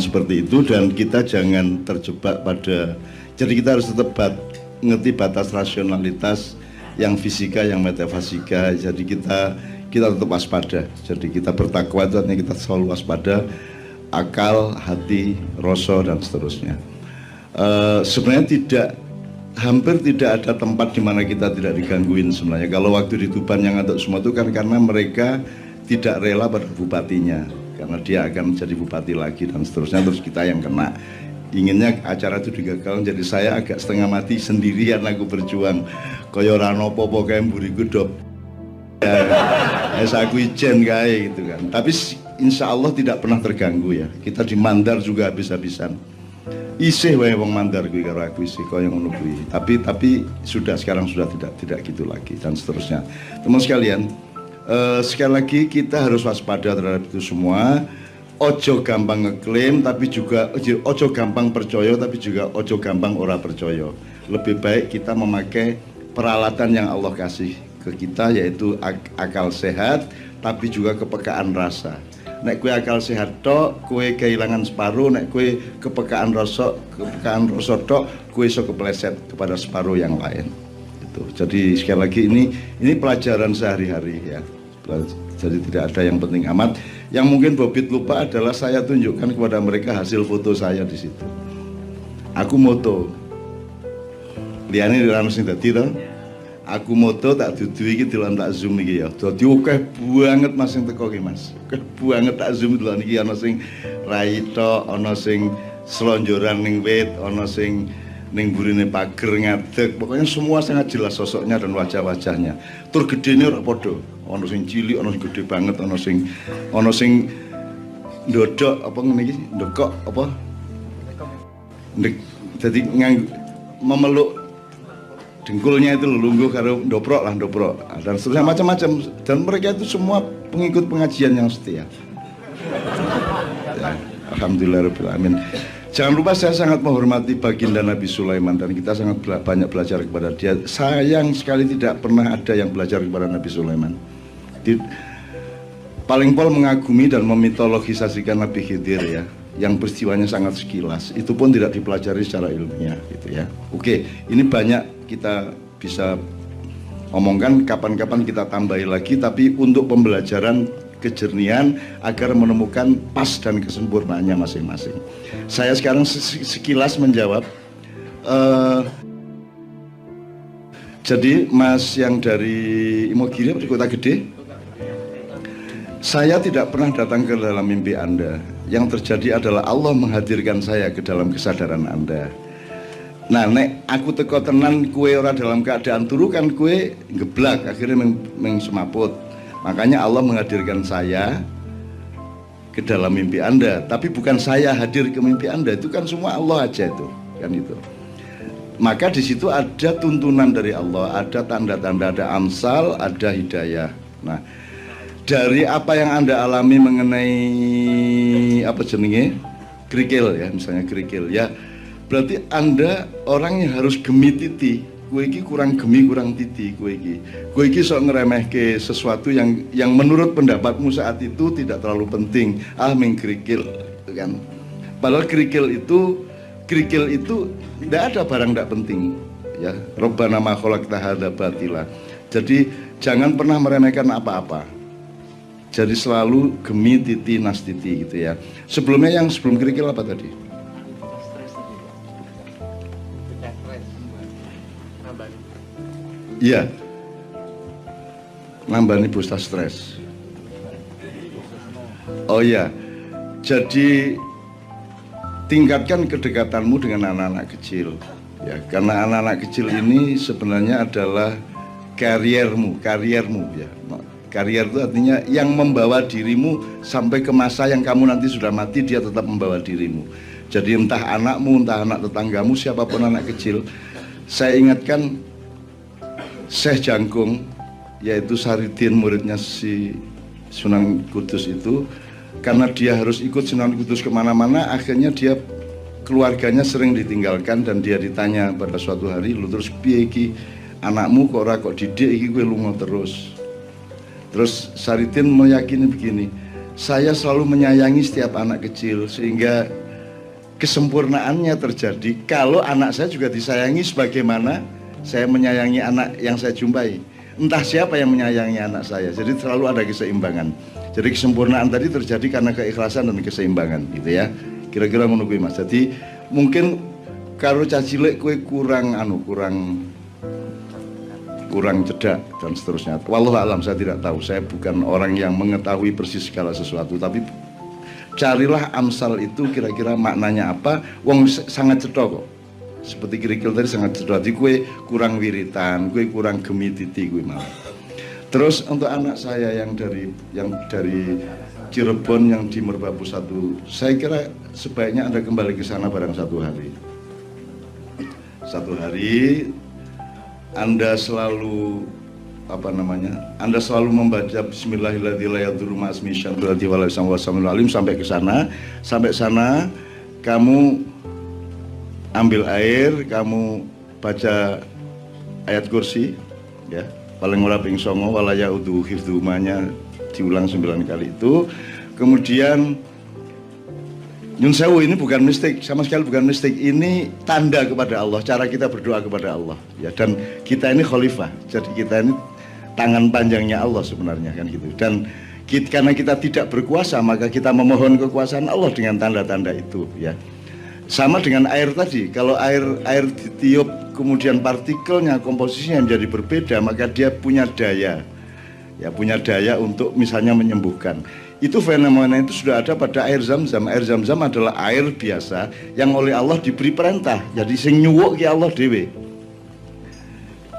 seperti itu, dan kita jangan terjebak pada, jadi kita harus tetap ngerti batas rasionalitas yang fisika, yang metafisika. Jadi kita tetap waspada. Jadi kita bertakwa itu artinya kita selalu waspada, akal, hati, rasa, dan seterusnya. Sebenarnya hampir tidak ada tempat di mana kita tidak digangguin sebenarnya. Kalau waktu di Tuban yang ngantuk semua itu kan karena mereka tidak rela pada bupatinya, karena dia akan menjadi bupati lagi dan seterusnya, terus kita yang kena. Inginnya acara itu digagal, jadi saya agak setengah mati sendirian aku berjuang kaya ora nopo-nopo kae mburiku dop. Aku ijen kae gitu kan. Tapi insya Allah tidak pernah terganggu ya. Kita di Mandar juga habis-habisan. Isih wae wong Mandar kuwi karo aku isih kaya ngono kuwi. Tapi sekarang sudah tidak gitu lagi dan seterusnya. Teman sekalian, sekali lagi kita harus waspada terhadap itu semua. Ojo gampang ngeklaim, tapi juga ojo gampang percaya, tapi juga ojo gampang ora percaya. Lebih baik kita memakai peralatan yang Allah kasih ke kita, yaitu akal sehat, tapi juga kepekaan rasa. Nek kue akal sehat tok, kue kehilangan separuh. Nek kue kepekaan rasa tok, kue iso kepleset kepada separuh yang lain. Itu. Jadi sekali lagi ini pelajaran sehari-hari ya. Jadi tidak ada yang penting amat. Yang mungkin Bobit lupa adalah saya tunjukkan kepada mereka hasil foto saya di situ. Aku moto. Liane di sing dadi to. Aku moto tak dudu iki delon tak zoom iki ya. Dadi akeh banget Mas sing teko iki Mas. Akeh banget tak zoom delon iki, ana sing raito, ana sing selonjoran ning wit, ana sing ning burine pager ngadeg. Pokoknya semua sangat jelas sosoknya dan wajah-wajahnya. Tur gedene ora padha. Ana sing cilik, ana sing gede banget, ana sing ndodok apa ngene iki, ndekok apa? Jadi memeluk dengkulnya itu lungguh karo ndoprok dan seterusnya macam-macam, dan mereka itu semua pengikut pengajian yang setia. Ya, alhamdulillahirabbil alamin. Jangan lupa saya sangat menghormati baginda Nabi Sulaiman dan kita sangat banyak belajar kepada dia. Sayang sekali tidak pernah ada yang belajar kepada Nabi Sulaiman. Paling pol mengagumi dan memitologisasikan Nabi Khidir ya, yang peristiwanya sangat sekilas. Itu pun tidak dipelajari secara ilmiah gitu ya. Oke, ini banyak kita bisa omongkan, kapan-kapan kita tambahi lagi, tapi untuk pembelajaran kejernihan agar menemukan pas dan kesempurnaannya masing-masing. Saya sekarang sekilas menjawab. Jadi Mas yang dari Imogiri di Kota Gede, saya tidak pernah datang ke dalam mimpi Anda. Yang terjadi adalah Allah menghadirkan saya ke dalam kesadaran Anda. Nah, nek aku teko tenan kue ora dalam keadaan turu kan kue geblak, akhirnya semaput. Makanya Allah menghadirkan saya ke dalam mimpi Anda. Tapi bukan saya hadir ke mimpi Anda, itu kan semua Allah aja itu, kan itu. Maka di situ ada tuntunan dari Allah, ada tanda-tanda, ada amsal, ada hidayah. Nah, dari apa yang Anda alami mengenai apa jenenge kerikil ya, misalnya kerikil ya, berarti Anda orang yang harus gemi titi. Kue iki kurang gemi, kurang titi kue iki sok ngeremehke sesuatu yang menurut pendapatmu saat itu tidak terlalu penting. Ming kerikil kan. Padahal kerikil itu tidak ada barang tidak penting ya. Robbana ma khalaqta hadza batila. Jadi jangan pernah meremehkan apa-apa. Jadi selalu gemi titi nastiti gitu ya. Sebelum kerikil apa tadi? Iya, nambani busta stres. Oh iya, jadi tingkatkan kedekatanmu dengan anak-anak kecil ya, karena anak-anak kecil ini sebenarnya adalah kariermu ya. Karier itu artinya yang membawa dirimu sampai ke masa yang kamu nanti sudah mati, dia tetap membawa dirimu. Jadi entah anakmu, entah anak tetanggamu, siapapun anak kecil. Saya ingatkan Syekh Jangkung, yaitu Saridin, muridnya si Sunan Kudus itu, karena dia harus ikut Sunan Kudus kemana-mana, akhirnya dia keluarganya sering ditinggalkan dan dia ditanya pada suatu hari, lu terus piye iki anakmu kok didik iki kowe lunga terus. Terus Saridin meyakini begini, saya selalu menyayangi setiap anak kecil sehingga kesempurnaannya terjadi kalau anak saya juga disayangi sebagaimana saya menyayangi anak yang saya jumpai. Entah siapa yang menyayangi anak saya, jadi selalu ada keseimbangan. Jadi kesempurnaan tadi terjadi karena keikhlasan dan keseimbangan, gitu ya. Kira-kira ngono kuwi Mas. Jadi mungkin karo cah cilik kowe kurang cedak dan seterusnya. Wallahu alam, saya tidak tahu. Saya bukan orang yang mengetahui persis segala sesuatu, tapi carilah amsal itu kira-kira maknanya apa. Wong sangat cetok kok. Seperti kerikil tadi sangat cedak. Jadi kue kurang wiritan, kue kurang gemititi kue malah. Terus untuk anak saya yang dari Cirebon yang di Merbabu 1, saya kira sebaiknya Anda kembali ke sana barang satu hari. Satu hari Anda selalu Anda selalu membaca Bismillahirrahmanirrahim sampai ke sana. Sampai sana kamu ambil air, kamu baca ayat kursi, ya, paling ora ping 9 wala yaudu hifdzumanya diulang 9 kali itu. Kemudian nyun sewu, ini bukan mistik, sama sekali bukan mistik. Ini tanda kepada Allah, cara kita berdoa kepada Allah, ya. Dan kita ini khalifah, jadi kita ini tangan panjangnya Allah sebenarnya, kan gitu. Dan karena kita tidak berkuasa, maka kita memohon kekuasaan Allah dengan tanda-tanda itu, ya. Sama dengan air tadi, kalau air ditiup kemudian partikelnya, komposisinya menjadi berbeda, maka dia punya daya, ya, punya daya untuk misalnya menyembuhkan. Itu fenomena itu sudah ada pada air Zam-Zam. Air Zam-Zam adalah air biasa yang oleh Allah diberi perintah. Jadi sing nyuwuk ki Allah dewe.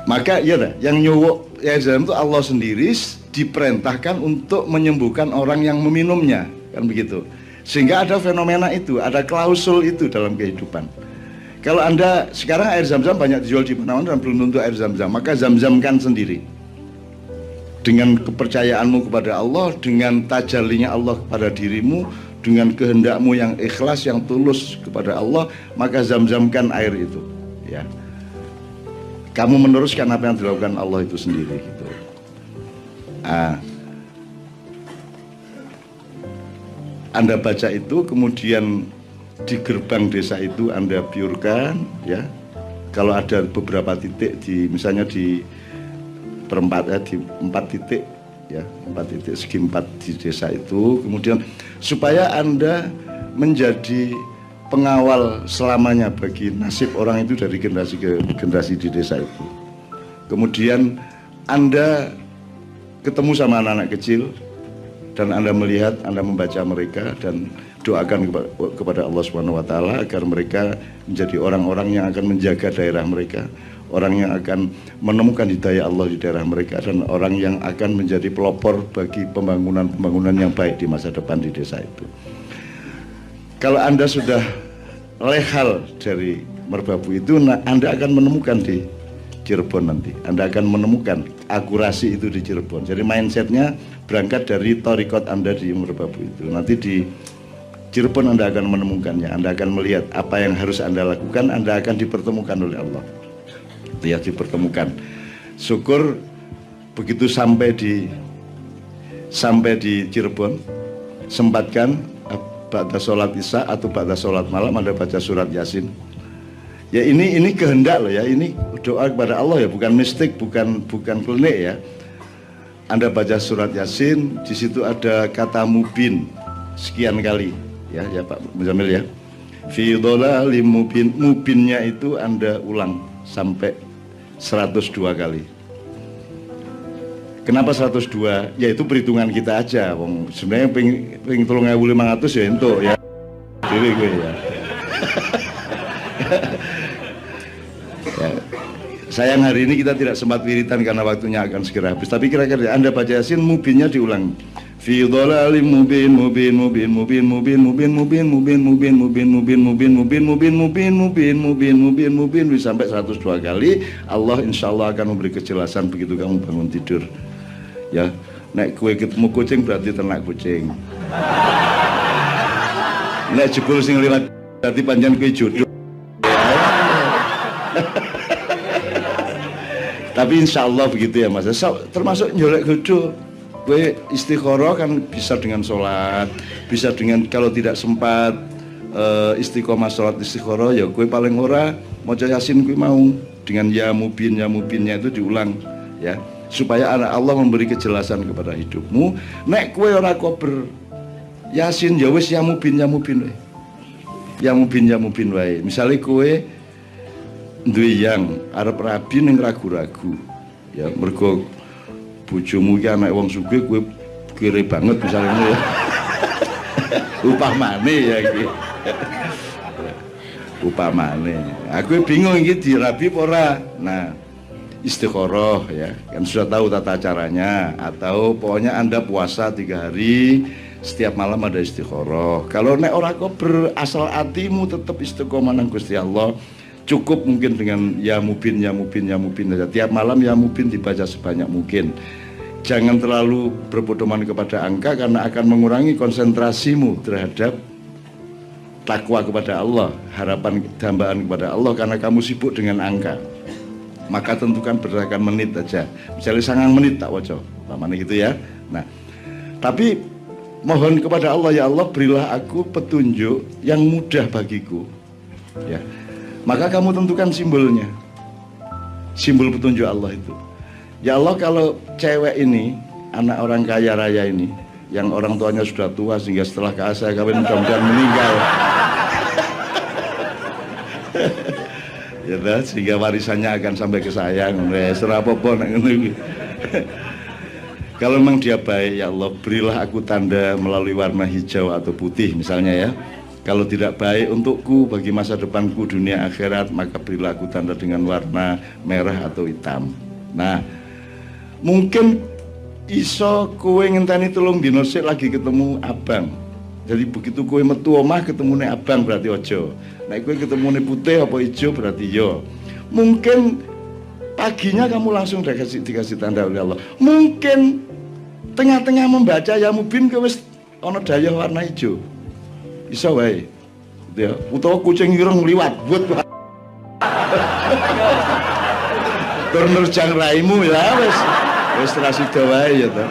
Maka ya dah, yang nyuwuk air Zam itu Allah sendiri diperintahkan untuk menyembuhkan orang yang meminumnya, kan begitu. Sehingga ada fenomena itu, ada klausul itu dalam kehidupan. Kalau Anda sekarang air Zam-Zam banyak dijual di mana-mana dan belum tentu air Zam-Zam, maka Zam-Zamkan sendiri. Dengan kepercayaanmu kepada Allah, dengan tajallinya Allah kepada dirimu, dengan kehendakmu yang ikhlas, yang tulus kepada Allah, maka Zam-Zamkan air itu, ya. Kamu meneruskan apa yang dilakukan Allah itu sendiri, gitu. Anda baca itu, kemudian di gerbang desa itu Anda biurkan, ya. Kalau ada beberapa titik misalnya di perempat, di 4 titik, ya, 4 titik segi 4 di desa itu, kemudian supaya Anda menjadi pengawal selamanya bagi nasib orang itu dari generasi ke generasi di desa itu. Kemudian Anda ketemu sama anak-anak kecil dan Anda melihat, Anda membaca mereka dan doakan kepada Allah Subhanahu wa taala agar mereka menjadi orang-orang yang akan menjaga daerah mereka, orang yang akan menemukan hidayah Allah di daerah mereka, dan orang yang akan menjadi pelopor bagi pembangunan yang baik di masa depan di desa itu. Kalau Anda sudah lehal dari Merbabu itu, Anda akan menemukan di Cirebon nanti. Anda akan menemukan akurasi itu di Cirebon. Jadi mindsetnya berangkat dari torikot Anda di Merbabu itu. Nanti di Cirebon Anda akan menemukannya. Anda akan melihat apa yang harus Anda lakukan. Anda akan dipertemukan oleh Allah. Ya, dipertemukan. Syukur begitu sampai di Cirebon, sempatkan ba'da sholat isya atau ba'da sholat malam Anda baca surat Yasin. Ya, ini kehendak loh, ya. Ini doa kepada Allah, ya, bukan mistik, bukan klinik, ya. Anda baca surat Yasin, di situ ada kata mubin sekian kali, ya Pak Muzamil, ya. Fi dhalalim mubin, mubinnya itu Anda ulang sampai 102 kali. Kenapa 102? Ya itu perhitungan kita aja, wong. Sebenarnya ping 3500 ya entuk, ya. Dewe gue, ya. Ya. Sayang hari ini kita tidak sempat wiritan karena waktunya akan segera habis. Tapi kira-kira Anda baca Yasin, mubinnya diulang. Fi dhalalim mubin mubin mubin mubin mubin mubin mubin mubin mubin mubin mubin mubin mubin mubin mubin mubin mubin mubin mubin sampai 102 kali. Allah insya Allah akan memberi kejelasan begitu kamu bangun tidur. Ya, nek kue ketemu kucing berarti ternak kucing. Nek jebul sing liwat berarti panjang kue jodoh. Tapi insya Allah begitu, ya Mas. Termasuk nyolek jodoh. Kue istikharah kan bisa dengan sholat, bisa dengan kalau tidak sempat istiqomah sholat istikharah ya kowe paling ora maca Yasin kowe mau dengan ya mubinnya itu diulang ya, supaya anak Allah memberi kejelasan kepada hidupmu. Nek kowe ora kober Yasin ya wis ya mubin wae. Ya mubin wae. Misale kowe duwe yang arep rabi ning ragu-ragu ya, mergo bojomu iki anak wong sugih kowe kere banget misalnya ya. Upamane ya iki. Upamane. Aku bingung iki dirabi apa ora. Nah, istikharah ya. Kan sudah tahu tata caranya, atau pokoknya Anda puasa 3 hari, setiap malam ada istikharah. Kalau nek ora kok berasal hatimu tetap istiqomah nang Gusti Allah, cukup mungkin dengan ya mubin saja. Tiap malam ya mubin dibaca sebanyak mungkin. Jangan terlalu berpedoman kepada angka karena akan mengurangi konsentrasimu terhadap takwa kepada Allah, harapan dambaan kepada Allah, karena kamu sibuk dengan angka. Maka tentukan berdasarkan menit aja. Misalnya 9 menit tak waca, mana gitu ya. Nah, tapi mohon kepada Allah, ya Allah berilah aku petunjuk yang mudah bagiku. Ya, maka kamu tentukan simbolnya, simbol petunjuk Allah itu. Ya Allah, kalau cewek ini, anak orang kaya raya ini, yang orang tuanya sudah tua sehingga setelah saya kawin mudah-mudahan meninggal, ya dah, sehingga warisannya akan sampai ke saya. Kalau memang dia baik, ya Allah berilah aku tanda melalui warna hijau atau putih misalnya ya. Kalau tidak baik untukku bagi masa depanku dunia akhirat, maka berilah aku tanda dengan warna merah atau hitam. Nah, mungkin iso kowe ngenteni 3 dino sik lagi ketemu abang. Jadi begitu kowe metu omah ketemune abang berarti ojo. Nek kowe ketemune putih apa ijo berarti yo. Mungkin paginya kamu langsung dikasih tanda oleh Allah. Mungkin tengah-tengah membaca ya mubin kowe wis ana daya warna ijo. Iso wae. Gitu ya. Utawa kucing ireng liwat buat nerjang raimu ya wis rasida wae ya toh.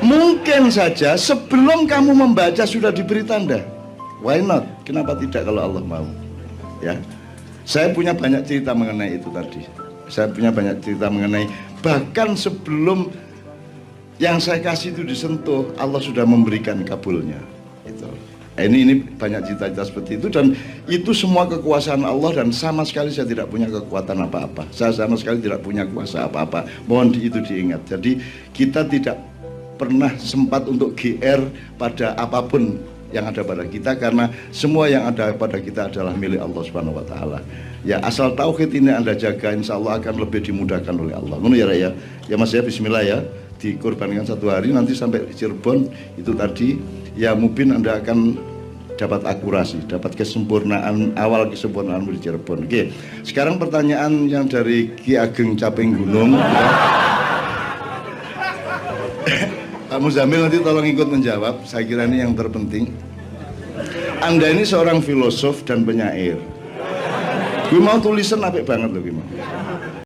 Mungkin saja sebelum kamu membaca sudah diberi tanda. Why not? Kenapa tidak kalau Allah mau? Ya. Saya punya banyak cerita mengenai itu tadi. Saya punya banyak cerita mengenai bahkan sebelum yang saya kasih itu disentuh, Allah sudah memberikan kabulnya. Itu. Ini banyak cerita-cerita seperti itu, dan itu semua kekuasaan Allah, dan sama sekali saya tidak punya kekuatan apa-apa. Saya sama sekali tidak punya kuasa apa-apa. Mohon itu diingat. Jadi kita tidak pernah sempat untuk GR pada apapun yang ada pada kita, karena semua yang ada pada kita adalah milik Allah Subhanahu wa taala. Ya, asal tauhid ini Anda jaga, insya Allah akan lebih dimudahkan oleh Allah. Ngono ya, ya. Ya Mas ya, bismillah ya. Dikorbankan 1 hari, nanti sampai Cirebon itu tadi ya mungkin Anda akan dapat akurasi, dapat kesempurnaan, awal kesempurnaan di Cirebon. Oke, sekarang pertanyaan yang dari Ki Ageng Caping Gunung ya. Pak Muzamil nanti tolong ikut menjawab, saya kira ini yang terpenting. Anda ini seorang filosof dan penyair. Gue mau tulisan apik banget loh, gue mau.